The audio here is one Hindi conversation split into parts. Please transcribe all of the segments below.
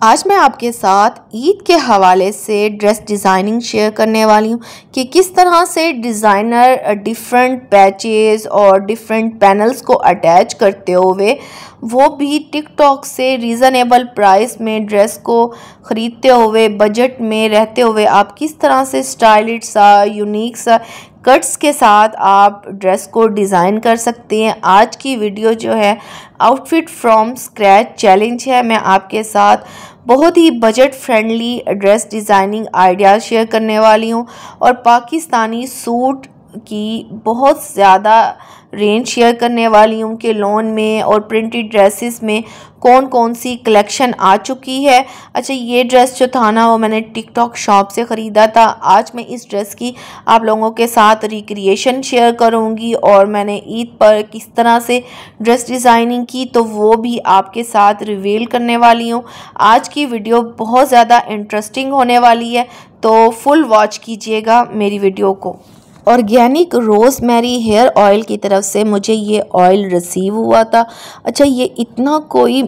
आज मैं आपके साथ ईद के हवाले से ड्रेस डिज़ाइनिंग शेयर करने वाली हूँ कि किस तरह से डिज़ाइनर डिफरेंट पैचेस और डिफरेंट पैनल्स को अटैच करते हुए वो भी टिकटॉक से रीज़नेबल प्राइस में ड्रेस को ख़रीदते हुए बजट में रहते हुए आप किस तरह से स्टाइलिश सा यूनिक सा कट्स के साथ आप ड्रेस को डिज़ाइन कर सकते हैं। आज की वीडियो जो है आउटफिट फ्रॉम स्क्रैच चैलेंज है। मैं आपके साथ बहुत ही budget friendly dress designing ideas share करने वाली हूँ और पाकिस्तानी सूट की बहुत ज़्यादा रेंज शेयर करने वाली हूँ कि लॉन में और प्रिंटेड ड्रेसेस में कौन कौन सी कलेक्शन आ चुकी है। अच्छा, ये ड्रेस जो था ना वो मैंने टिकटॉक शॉप से ख़रीदा था। आज मैं इस ड्रेस की आप लोगों के साथ रिक्रिएशन शेयर करूँगी और मैंने ईद पर किस तरह से ड्रेस डिज़ाइनिंग की तो वो भी आपके साथ रिवील करने वाली हूँ। आज की वीडियो बहुत ज़्यादा इंटरेस्टिंग होने वाली है, तो फुल वॉच कीजिएगा मेरी वीडियो को। ऑर्गेनिक रोज़मेरी हेयर ऑयल की तरफ से मुझे ये ऑयल रिसीव हुआ था। अच्छा, ये इतना कोई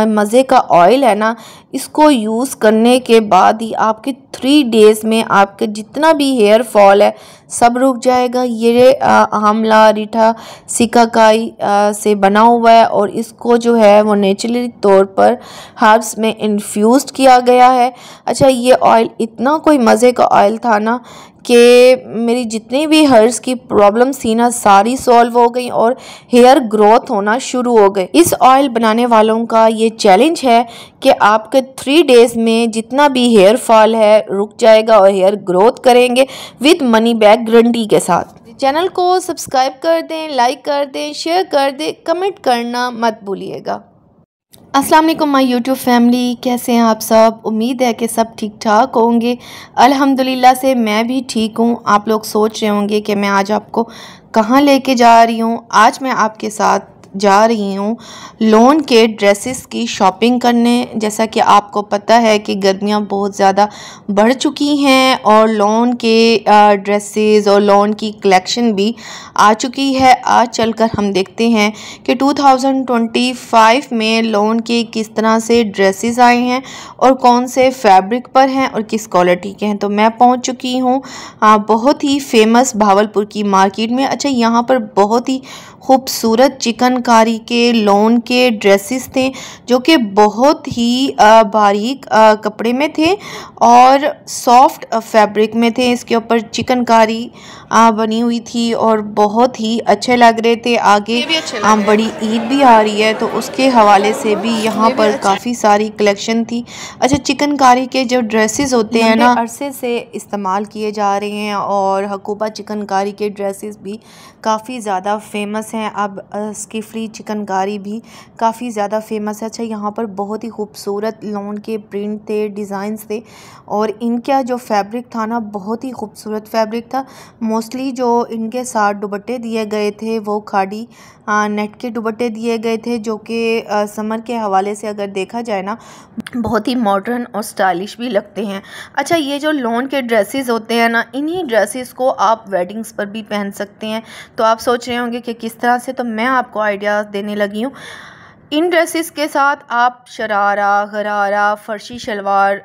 मज़े का ऑयल है ना, इसको यूज़ करने के बाद ही आपके 3 डेज़ में आपके जितना भी हेयर फॉल है सब रुक जाएगा। ये आंवला रीठा सिकाकाई से बना हुआ है और इसको जो है वो नेचुरली तौर पर हर्ब्स में इन्फ्यूज़ किया गया है। अच्छा, ये ऑयल इतना कोई मज़े का ऑयल था ना कि मेरी जितनी भी हेयर्स की प्रॉब्लम्स थी ना सारी सॉल्व हो गई और हेयर ग्रोथ होना शुरू हो गए। इस ऑयल बनाने वालों का ये चैलेंज है कि आपके 3 डेज़ में जितना भी हेयर फॉल है रुक जाएगा और हेयर ग्रोथ करेंगे विद मनी बैक गारंटी के साथ। चैनल को सब्सक्राइब कर दें, लाइक कर दें, शेयर कर दें, कमेंट करना मत भूलिएगा। अस्सलाम वालेकुम माय यूट्यूब फैमिली, कैसे हैं आप सब। उम्मीद है कि सब ठीक ठाक होंगे। अल्हम्दुलिल्लाह से मैं भी ठीक हूँ। आप लोग सोच रहे होंगे कि मैं आज आपको कहाँ लेके जा रही हूँ। आज मैं आपके साथ जा रही हूँ लॉन के ड्रेसेस की शॉपिंग करने। जैसा कि आपको पता है कि गर्मियाँ बहुत ज़्यादा बढ़ चुकी हैं और लॉन के ड्रेसेस और लॉन की कलेक्शन भी आ चुकी है। आज चलकर हम देखते हैं कि 2025 में लॉन के किस तरह से ड्रेसेस आए हैं और कौन से फैब्रिक पर हैं और किस क्वालिटी के हैं। तो मैं पहुंच चुकी हूँ बहुत ही फेमस भावलपुर की मार्केट में। अच्छा, यहाँ पर बहुत ही खूबसूरत चिकनकारी के लॉन के ड्रेसेस थे जो कि बहुत ही बारीक कपड़े में थे और सॉफ्ट फैब्रिक में थे। इसके ऊपर चिकनकारी बनी हुई थी और बहुत ही अच्छे लग रहे थे। आगे बड़ी ईद भी आ रही है तो उसके हवाले से भी यहाँ पर काफ़ी सारी कलेक्शन थी। अच्छा, चिकनकारी के जो ड्रेसेस होते हैं ना अरसे से इस्तेमाल किए जा रहे हैं और हकूबा चिकनकारी के ड्रेसेस भी काफ़ी ज़्यादा फेमस हैं। अब स्किफली चिकनकारी भी काफ़ी ज़्यादा फेमस है। अच्छा, यहाँ पर बहुत ही खूबसूरत लॉन के प्रिंट थे, डिज़ाइंस थे और इनका जो फैब्रिक था ना बहुत ही खूबसूरत फैब्रिक था। मोस्टली जो इनके साथ दुपट्टे दिए गए थे वो खाड़ी नेट के दुपट्टे दिए गए थे जो कि समर के हवाले से अगर देखा जाए ना बहुत ही मॉडर्न और स्टाइलिश भी लगते हैं। अच्छा, ये जो लॉन के ड्रेसेस होते हैं ना, इन्हीं ड्रेसेस को आप वेडिंग्स पर भी पहन सकते हैं। तो आप सोच रहे होंगे कि किस तरह से, तो मैं आपको आइडियाज़ देने लगी हूँ। इन ड्रेसेस के साथ आप शरारा, गरारा, फर्शी शलवार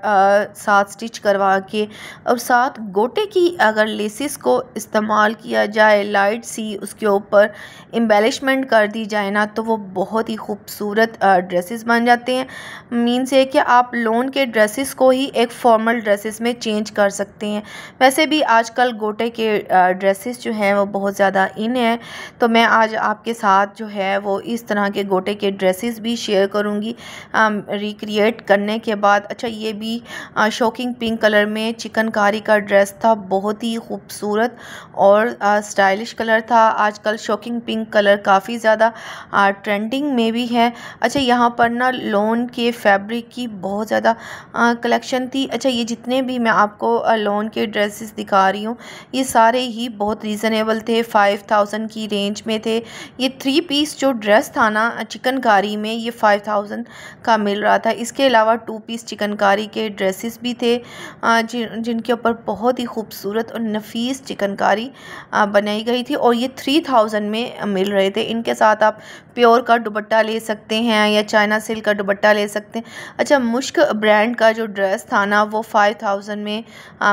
साथ स्टिच करवा के और साथ गोटे की अगर लेसिस को इस्तेमाल किया जाए, लाइट सी उसके ऊपर एम्बेलिशमेंट कर दी जाए ना, तो वो बहुत ही खूबसूरत ड्रेसेस बन जाते हैं। मीन्स है कि आप लॉन के ड्रेसेस को ही एक फॉर्मल ड्रेसेस में चेंज कर सकते हैं। वैसे भी आजकल गोटे के ड्रेसेस जो हैं वो बहुत ज़्यादा इन है, तो मैं आज आपके साथ जो है वो इस तरह के गोटे के ड्रेसेस भी शेयर करूंगी रिक्रिएट करने के बाद। अच्छा, ये भी शॉकिंग पिंक कलर में चिकनकारी का ड्रेस था, बहुत ही खूबसूरत और स्टाइलिश कलर था। आजकल शॉकिंग पिंक कलर काफ़ी ज़्यादा ट्रेंडिंग में भी है। अच्छा, यहाँ पर ना लॉन के फैब्रिक की बहुत ज़्यादा कलेक्शन थी। अच्छा, ये जितने भी मैं आपको लॉन के ड्रेसेस दिखा रही हूँ ये सारे ही बहुत रीज़नेबल थे, 5000 की रेंज में थे। ये 3 पीस जो ड्रेस था ना चिकनकारी चिकनकारी में ये 5000 का मिल रहा था। इसके अलावा 2 पीस चिकनकारी के ड्रेसेस भी थे जिनके ऊपर बहुत ही खूबसूरत और नफीस चिकनकारी बनाई गई थी और ये 3000 में मिल रहे थे। इनके साथ आप प्योर का दुपट्टा ले सकते हैं या चाइना सिल्क का दुपट्टा ले सकते हैं। अच्छा, मुश्क ब्रांड का जो ड्रेस था ना वो 5000 में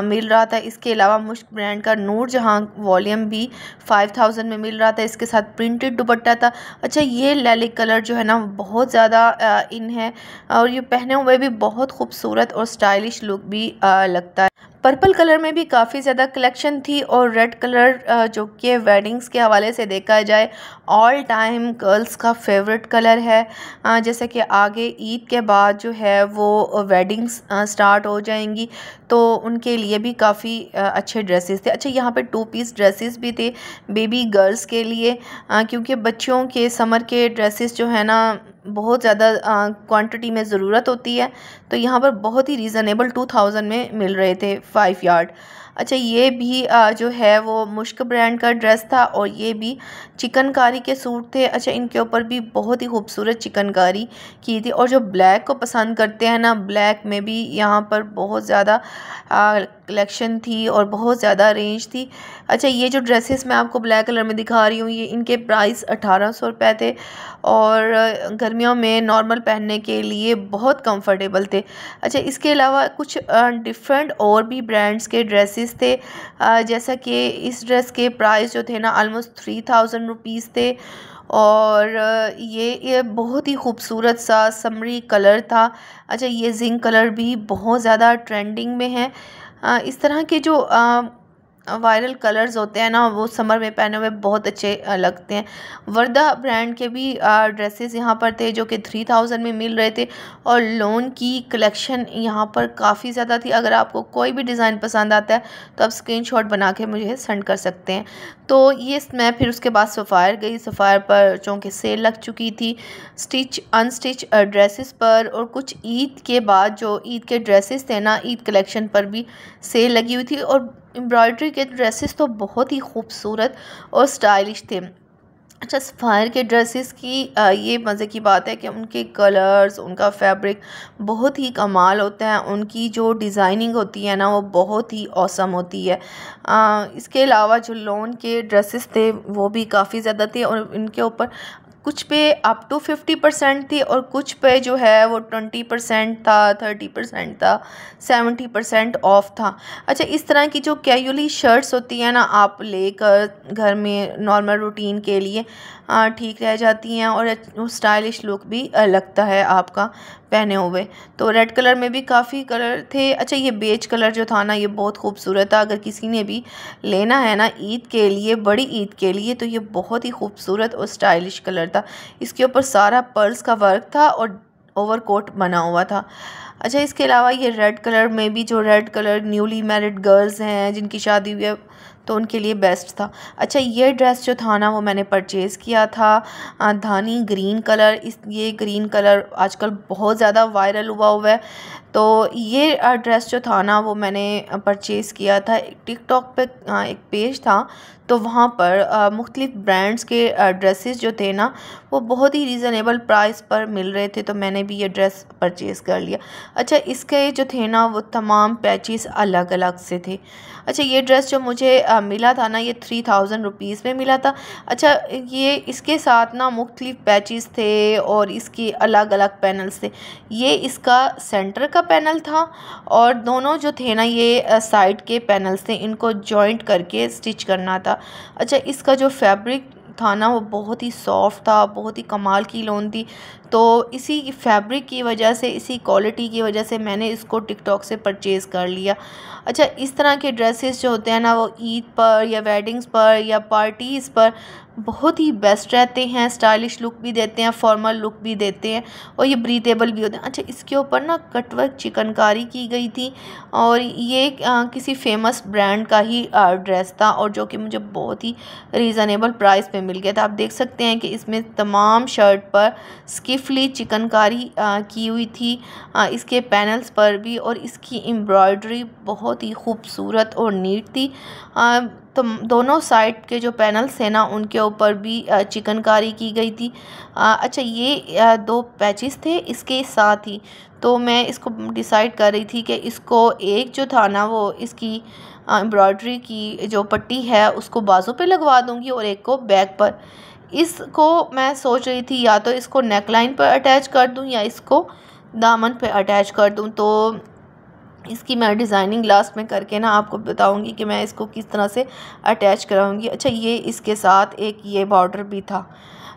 मिल रहा था। इसके अलावा मुश्क ब्रांड का नूर जहाँ वॉल्यूम भी 5000 में मिल रहा था। इसके साथ प्रिंटेड दुपट्टा था। अच्छा, ये लैलिक कलर जो है ना बहुत ज़्यादा इन है और ये पहने हुए भी बहुत खूबसूरत और स्टाइलिश लुक भी लगता है। पर्पल कलर में भी काफ़ी ज़्यादा कलेक्शन थी और रेड कलर जो कि वेडिंग्स के हवाले से देखा जाए ऑल टाइम गर्ल्स का फेवरेट कलर है। जैसे कि आगे ईद के बाद जो है वो वेडिंग्स स्टार्ट हो जाएंगी तो उनके लिए भी काफ़ी अच्छे ड्रेसेस थे। अच्छा, यहाँ पे 2 पीस ड्रेसेस भी थे बेबी गर्ल्स के लिए क्योंकि बच्चों के समर के ड्रेसेस जो है ना बहुत ज़्यादा क्वांटिटी में ज़रूरत होती है तो यहाँ पर बहुत ही रीज़नेबल 2000 में मिल रहे थे 5 यार्ड। अच्छा, ये भी जो है वो मुश्क ब्रांड का ड्रेस था और ये भी चिकनकारी के सूट थे। अच्छा, इनके ऊपर भी बहुत ही खूबसूरत चिकनकारी की थी और जो ब्लैक को पसंद करते हैं ना ब्लैक में भी यहाँ पर बहुत ज़्यादा कलेक्शन थी और बहुत ज़्यादा रेंज थी। अच्छा, ये जो ड्रेसेस मैं आपको ब्लैक कलर में दिखा रही हूँ ये इनके प्राइस 1800 रुपये थे और गर्मियों में नॉर्मल पहनने के लिए बहुत कंफर्टेबल थे। अच्छा, इसके अलावा कुछ डिफरेंट और भी ब्रांड्स के ड्रेसेस थे जैसा कि इस ड्रेस के प्राइस जो थे ना ऑलमोस्ट 3000 रुपीज़ थे और ये बहुत ही खूबसूरत सा समरी कलर था। अच्छा, ये जिंक कलर भी बहुत ज़्यादा ट्रेंडिंग में है। इस तरह के जो वायरल कलर्स होते हैं ना वो समर में पहने हुए बहुत अच्छे लगते हैं। वर्दा ब्रांड के भी ड्रेसेस यहाँ पर थे जो कि 3000 में मिल रहे थे और लोन की कलेक्शन यहाँ पर काफ़ी ज़्यादा थी। अगर आपको कोई भी डिज़ाइन पसंद आता है तो आप स्क्रीनशॉट बना के मुझे सेंड कर सकते हैं। तो ये मैं फिर उसके बाद सफ़ायर गई। सफ़ायर पर चूँकि सेल लग चुकी थी स्टिच अनस्टिच ड्रेसेस पर और कुछ ईद के बाद जो ईद के ड्रेसेस थे ना ईद कलेक्शन पर भी सेल लगी हुई थी और एम्ब्रॉयडरी के ड्रेसेस तो बहुत ही खूबसूरत और स्टाइलिश थे। अच्छा, सफ़ायर के ड्रेसेस की ये मज़े की बात है कि उनके कलर्स उनका फैब्रिक बहुत ही कमाल होता है। उनकी जो डिज़ाइनिंग होती है ना वो बहुत ही ऑसम होती है। इसके अलावा जो लॉन के ड्रेसेस थे वो भी काफ़ी ज़्यादा थे और इनके ऊपर कुछ पे अप टू 50% थी और कुछ पे जो है वो 20% था, 30% था, 70% ऑफ था। अच्छा, इस तरह की जो कैजुअली शर्ट्स होती हैं ना आप लेकर घर में नॉर्मल रूटीन के लिए ठीक रह जाती हैं और स्टाइलिश लुक भी लगता है आपका पहने हुए। तो रेड कलर में भी काफ़ी कलर थे। अच्छा, ये बेज कलर जो था ना ये बहुत खूबसूरत था। अगर किसी ने भी लेना है ना ईद के लिए बड़ी ईद के लिए तो ये बहुत ही खूबसूरत और स्टाइलिश कलर था। इसके ऊपर सारा पर्ल्स का वर्क था और ओवरकोट बना हुआ था। अच्छा, इसके अलावा ये रेड कलर में भी जो red colour newly married girls हैं जिनकी शादी हुई है तो उनके लिए बेस्ट था। अच्छा, ये ड्रेस जो था ना वो मैंने परचेज़ किया था धानी ग्रीन कलर। ये ग्रीन कलर आजकल बहुत ज़्यादा वायरल हुआ है तो ये ड्रेस जो था ना वो मैंने परचेज़ किया था। टिकटॉक पे एक पेज था तो वहाँ पर मुख्तलिफ़ ब्रांड्स के ड्रेसेस जो थे ना वो बहुत ही रीज़नेबल प्राइस पर मिल रहे थे तो मैंने भी ये ड्रेस परचेज़ कर लिया। अच्छा, इसके जो थे ना वो तमाम पैचेस अलग अलग से थे। अच्छा, ये ड्रेस जो मुझे मिला था ना ये 3000 रुपीज़ में मिला था। अच्छा, ये इसके साथ ना मुख्तलिफ़ पैचेस थे और इसके अलग अलग पैनल्स थे। ये इसका सेंटर का पैनल था और दोनों जो थे ना ये साइड के पैनल्स थे, इनको जॉइंट करके स्टिच करना था। अच्छा, इसका जो फैब्रिक था ना वो बहुत ही सॉफ्ट था, बहुत ही कमाल की लोन थी। तो इसी फैब्रिक की वजह से इसी क्वालिटी की वजह से मैंने इसको टिकटॉक से परचेज़ कर लिया। अच्छा, इस तरह के ड्रेसेस जो होते हैं ना वो ईद पर या वेडिंग्स पर या पार्टीज़ पर बहुत ही बेस्ट रहते हैं। स्टाइलिश लुक भी देते हैं, फॉर्मल लुक भी देते हैं और ये ब्रीथेबल भी होते हैं। अच्छा, इसके ऊपर ना कटवर्क चिकनकारी की गई थी और ये किसी फेमस ब्रांड का ही ड्रेस था और जो कि मुझे बहुत ही रीज़नेबल प्राइस पे मिल गया था। आप देख सकते हैं कि इसमें तमाम शर्ट पर स्किफली चिकनकारी की हुई थी, इसके पैनल्स पर भी और इसकी एम्ब्रॉयडरी बहुत ही खूबसूरत और नीट थी। तो दोनों साइड के जो पैनल्स थे ना उनके ऊपर भी चिकनकारी की गई थी। अच्छा, ये 2 पैचेस थे इसके साथ ही। तो मैं इसको डिसाइड कर रही थी कि इसको एक जो था ना वो इसकी एम्ब्रॉयडरी की जो पट्टी है उसको बाजू पे लगवा दूंगी और एक को बैक पर। इसको मैं सोच रही थी या तो इसको नेक लाइन पर अटैच कर दूं या इसको दामन पे अटैच कर दूं। तो इसकी मैं डिज़ाइनिंग लास्ट में करके ना आपको बताऊंगी कि मैं इसको किस तरह से अटैच कराऊंगी। अच्छा, ये इसके साथ एक ये बॉर्डर भी था।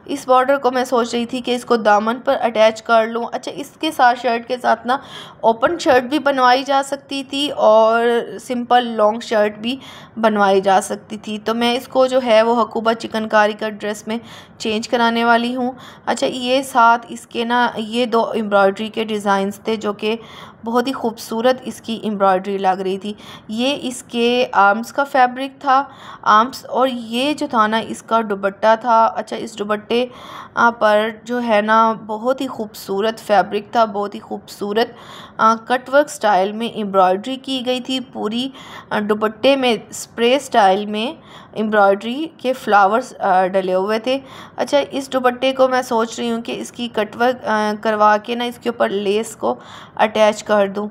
इस बॉर्डर को मैं सोच रही थी कि इसको दामन पर अटैच कर लूँ। अच्छा, इसके साथ शर्ट के साथ ना ओपन शर्ट भी बनवाई जा सकती थी और सिंपल लॉन्ग शर्ट भी बनवाई जा सकती थी। तो मैं इसको जो है वो हकूबा चिकनकारी का ड्रेस में चेंज कराने वाली हूँ। अच्छा, ये साथ इसके ना ये 2 एम्ब्रॉयडरी के डिज़ाइंस थे जो कि बहुत ही खूबसूरत इसकी एम्ब्रॉयडरी लग रही थी। ये इसके आर्म्स का फैब्रिक था, आर्म्स, और ये जो था ना इसका दुपट्टा था। अच्छा, इस दुपट्टे पर जो है ना बहुत ही खूबसूरत फैब्रिक था, बहुत ही खूबसूरत कटवर्क स्टाइल में एम्ब्रॉयडरी की गई थी। पूरी दुपट्टे में स्प्रे स्टाइल में एम्ब्रॉयडरी के फ्लावर्स डले हुए थे। अच्छा, इस दुपट्टे को मैं सोच रही हूँ कि इसकी कटवर्क करवा के ना इसके ऊपर लेस को अटैच कर दूँ।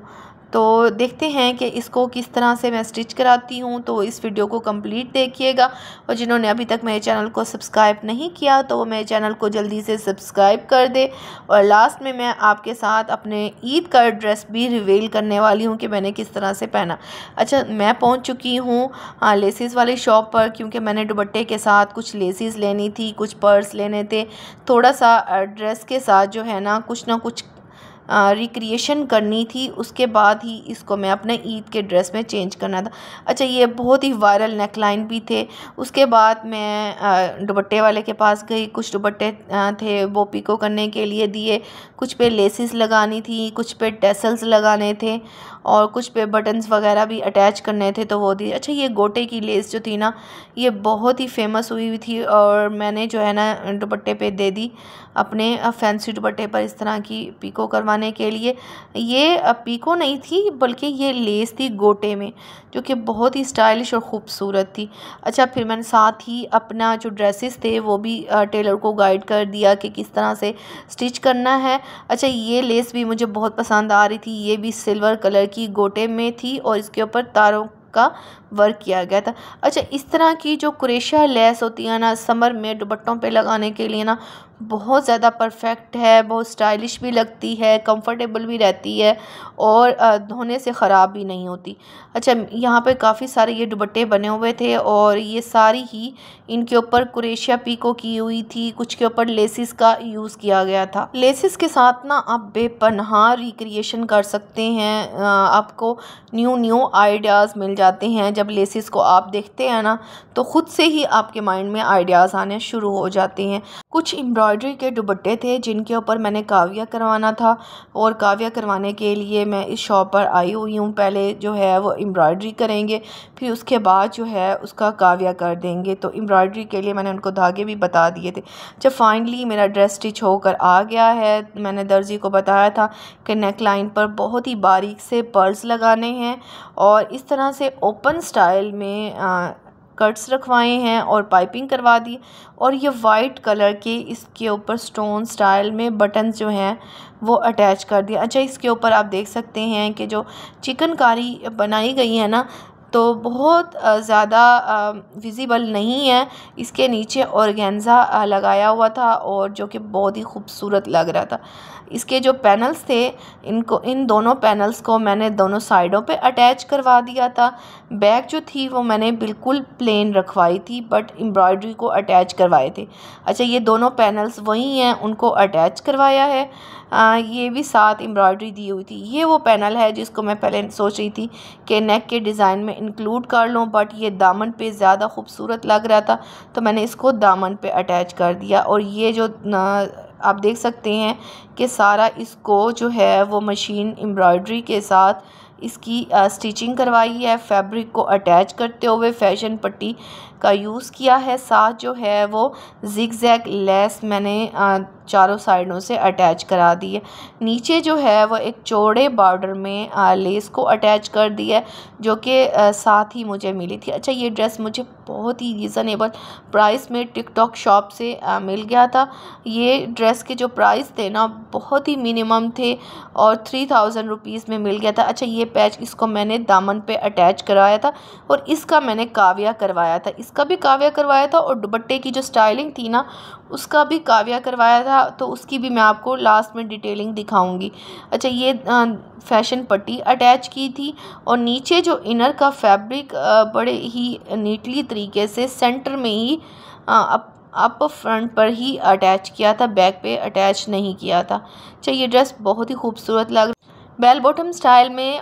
तो देखते हैं कि इसको किस तरह से मैं स्टिच कराती हूँ। तो इस वीडियो को कंप्लीट देखिएगा, और जिन्होंने अभी तक मेरे चैनल को सब्सक्राइब नहीं किया तो वो मेरे चैनल को जल्दी से सब्सक्राइब कर दे। और लास्ट में मैं आपके साथ अपने ईद का ड्रेस भी रिवील करने वाली हूँ कि मैंने किस तरह से पहना। अच्छा, मैं पहुँच चुकी हूँ लेसिस वाली शॉप पर, क्योंकि मैंने दुपट्टे के साथ कुछ लेसिस लेनी थी, कुछ पर्स लेने थे, थोड़ा सा ड्रेस के साथ जो है ना कुछ रिक्रिएशन करनी थी। उसके बाद ही इसको मैं अपने ईद के ड्रेस में चेंज करना था। अच्छा, ये बहुत ही वायरल नेकलाइन भी थे। उसके बाद मैं दुपट्टे वाले के पास गई, कुछ दुपट्टे थे वो पिको करने के लिए दिए, कुछ पे लेसिस लगानी थी, कुछ पे टेसल्स लगाने थे और कुछ पे बटन्स वगैरह भी अटैच करने थे तो वो दिए। अच्छा, ये गोटे की लेस जो थी ना ये बहुत ही फेमस हुई थी और मैंने जो है ना दुपट्टे पे दे दी अपने फैंसी दुपट्टे पर इस तरह की पिको करवाने के लिए। ये पिको नहीं थी बल्कि ये लेस थी गोटे में, जो कि बहुत ही स्टाइलिश और ख़ूबसूरत थी। अच्छा, फिर मैंने साथ ही अपना जो ड्रेसेस थे वो भी टेलर को गाइड कर दिया कि किस तरह से स्टिच करना है। अच्छा, ये लेस भी मुझे बहुत पसंद आ रही थी। ये भी सिल्वर कलर की गोटे में थी और इसके ऊपर तारों का वर्क किया गया था। अच्छा, इस तरह की जो क्रोशिया लेस होती है ना समर में दुपट्टों पे लगाने के लिए ना बहुत ज़्यादा परफेक्ट है, बहुत स्टाइलिश भी लगती है, कंफर्टेबल भी रहती है और धोने से ख़राब भी नहीं होती। अच्छा, यहाँ पे काफ़ी सारे ये दुपट्टे बने हुए थे और ये सारी ही इनके ऊपर क्रोशिया पिको की हुई थी, कुछ के ऊपर लेसिस का यूज़ किया गया था। लेसिस के साथ ना आप बेपनाह रिक्रिएशन कर सकते हैं, आपको न्यू आइडियाज़ मिल जाते हैं। जब लेसिस को आप देखते हैं ना तो ख़ुद से ही आपके माइंड में आइडियाज़ आने शुरू हो जाते हैं। कुछ एम्ब्रॉयडरी के दुपट्टे थे जिनके ऊपर मैंने काविया करवाना था और काविया करवाने के लिए मैं इस शॉप पर आई हुई हूँ। पहले जो है वो एम्ब्रॉयडरी करेंगे, फिर उसके बाद जो है उसका काविया कर देंगे। तो एम्ब्रॉयडरी के लिए मैंने उनको धागे भी बता दिए थे। जब फाइनली मेरा ड्रेस स्टिच होकर आ गया है, मैंने दर्जी को बताया था कि नेक लाइन पर बहुत ही बारीक से पर्ल्स लगाने हैं और इस तरह से ओपन स्टाइल में कट्स रखवाए हैं और पाइपिंग करवा दी और ये वाइट कलर के इसके ऊपर स्टोन स्टाइल में बटन्स जो हैं वो अटैच कर दिया। अच्छा, इसके ऊपर आप देख सकते हैं कि जो चिकनकारी बनाई गई है ना तो बहुत ज़्यादा विजिबल नहीं है। इसके नीचे ऑर्गेन्जा लगाया हुआ था और जो कि बहुत ही खूबसूरत लग रहा था। इसके जो पैनल्स थे इन दोनों पैनल्स को मैंने दोनों साइडों पे अटैच करवा दिया था। बैक जो थी वो मैंने बिल्कुल प्लेन रखवाई थी बट एम्ब्रॉयडरी को अटैच करवाए थे। अच्छा, ये दोनों पैनल्स वही हैं, उनको अटैच करवाया है। ये भी साथ एम्ब्रॉयडरी दी हुई थी। ये वो पैनल है जिसको मैं पहले सोच रही थी कि नेक के डिज़ाइन में इंक्लूड कर लूँ, बट ये दामन पे ज़्यादा खूबसूरत लग रहा था तो मैंने इसको दामन पे अटैच कर दिया। और ये जो आप देख सकते हैं कि सारा इसको जो है वो मशीन एम्ब्रॉयडरी के साथ इसकी स्टिचिंग करवाई है, फैब्रिक को अटैच करते हुए फैशन पट्टी का यूज़ किया है। साथ जो है वो जिगजैग लेस मैंने चारों साइडों से अटैच करा दी है। नीचे जो है वो एक चौड़े बॉर्डर में लेस को अटैच कर दिया है, जो कि साथ ही मुझे मिली थी। अच्छा, ये ड्रेस मुझे बहुत ही रीज़नेबल प्राइस में टिकटॉक शॉप से मिल गया था। ये ड्रेस के जो प्राइस थे ना बहुत ही मिनिमम थे और 3000 रुपीज़ में मिल गया था। अच्छा, ये पैच इसको मैंने दामन पे अटैच करवाया था और इसका मैंने काविया करवाया था, इसका भी काविया करवाया था और दुपट्टे की जो स्टाइलिंग थी ना उसका भी काविया करवाया था, तो उसकी भी मैं आपको लास्ट में डिटेलिंग दिखाऊंगी। अच्छा, ये फैशन पट्टी अटैच की थी और नीचे जो इनर का फैब्रिक बड़े ही नीटली तरीके से सेंटर में ही अप फ्रंट पर ही अटैच किया था, बैक पे अटैच नहीं किया था। अच्छा, ये ड्रेस बहुत ही खूबसूरत लग बेल बॉटम स्टाइल में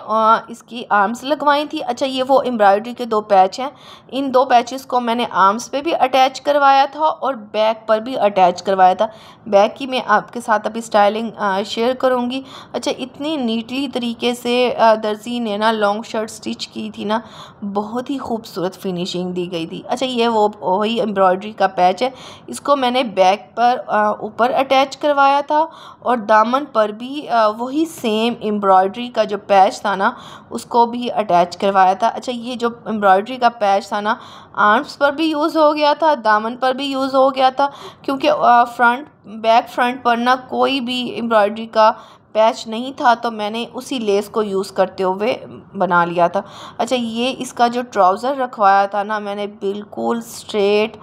इसकी आर्म्स लगवाई थी। अच्छा, ये वो एम्ब्रॉयडरी के 2 पैच हैं। इन 2 पैचेस को मैंने आर्म्स पे भी अटैच करवाया था और बैक पर भी अटैच करवाया था। बैक की मैं आपके साथ अभी स्टाइलिंग शेयर करूँगी। अच्छा, इतनी नीटली तरीके से दर्जी ने ना लॉन्ग शर्ट स्टिच की थी ना, बहुत ही खूबसूरत फिनिशिंग दी गई थी। अच्छा, ये वो वही एम्ब्रॉयडरी का पैच है, इसको मैंने बैक पर ऊपर अटैच करवाया था और दामन पर भी वही सेम एम्ब्रॉयडरी का जो पैच था ना उसको भी अटैच करवाया था। अच्छा, ये जो एम्ब्रॉयडरी का पैच था ना आर्म्स पर भी यूज़ हो गया था, दामन पर भी यूज़ हो गया था, क्योंकि फ्रंट पर ना कोई भी एम्ब्रॉयडरी का पैच नहीं था, तो मैंने उसी लेस को यूज़ करते हुए बना लिया था। अच्छा, ये इसका जो ट्राउज़र रखवाया था ना मैंने बिल्कुल स्ट्रेट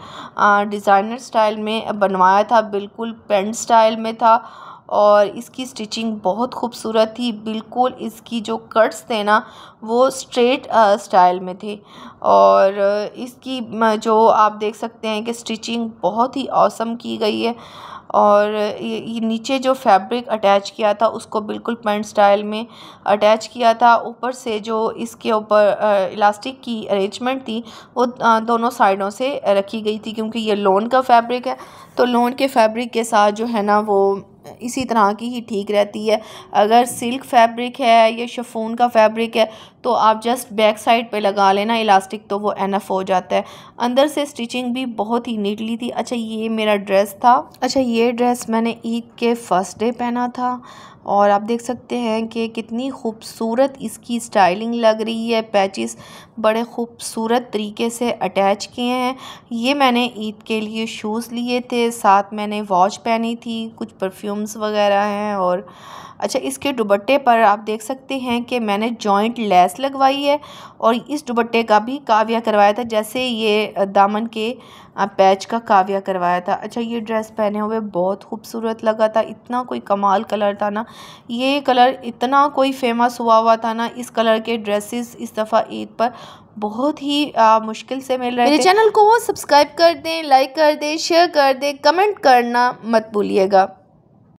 डिज़ाइनर स्टाइल में बनवाया था, बिल्कुल पेंट स्टाइल में था और इसकी स्टिचिंग बहुत खूबसूरत थी। बिल्कुल इसकी जो कट्स थे ना वो स्ट्रेट स्टाइल में थे और इसकी जो आप देख सकते हैं कि स्टिचिंग बहुत ही ऑसम की गई है और ये नीचे जो फैब्रिक अटैच किया था उसको बिल्कुल पैंट स्टाइल में अटैच किया था। ऊपर से जो इसके ऊपर इलास्टिक की अरेंजमेंट थी वो दोनों साइडों से रखी गई थी, क्योंकि ये लॉन का फैब्रिक है तो लॉन के फैब्रिक के साथ जो है ना वो इसी तरह की ही ठीक रहती है। अगर सिल्क फैब्रिक है या शिफॉन का फैब्रिक है तो आप जस्ट बैक साइड पे लगा लेना इलास्टिक, तो वो एनफ हो जाता है। अंदर से स्टिचिंग भी बहुत ही नीटली थी। अच्छा, ये मेरा ड्रेस था। अच्छा, ये ड्रेस मैंने ईद के फर्स्ट डे पहना था और आप देख सकते हैं कि कितनी खूबसूरत इसकी स्टाइलिंग लग रही है। पैचेस बड़े खूबसूरत तरीके से अटैच किए हैं। ये मैंने ईद के लिए शूज़ लिए थे, साथ मैंने वॉच पहनी थी, कुछ परफ्यूम्स वगैरह हैं और अच्छा, इसके दुपट्टे पर आप देख सकते हैं कि मैंने जॉइंट लेस लगवाई है और इस दुपट्टे का भी काविया करवाया था, जैसे ये दामन के पैच का काविया करवाया था। अच्छा, ये ड्रेस पहने हुए बहुत खूबसूरत लगा था, इतना कोई कमाल कलर था ना, ये कलर इतना कोई फेमस हुआ था ना। इस कलर के ड्रेसेस इस दफ़ा ईद पर बहुत ही मुश्किल से मिल रहे थे। मेरे चैनल को सब्सक्राइब कर दें, लाइक कर दें, शेयर कर दें, कमेंट करना मत भूलिएगा।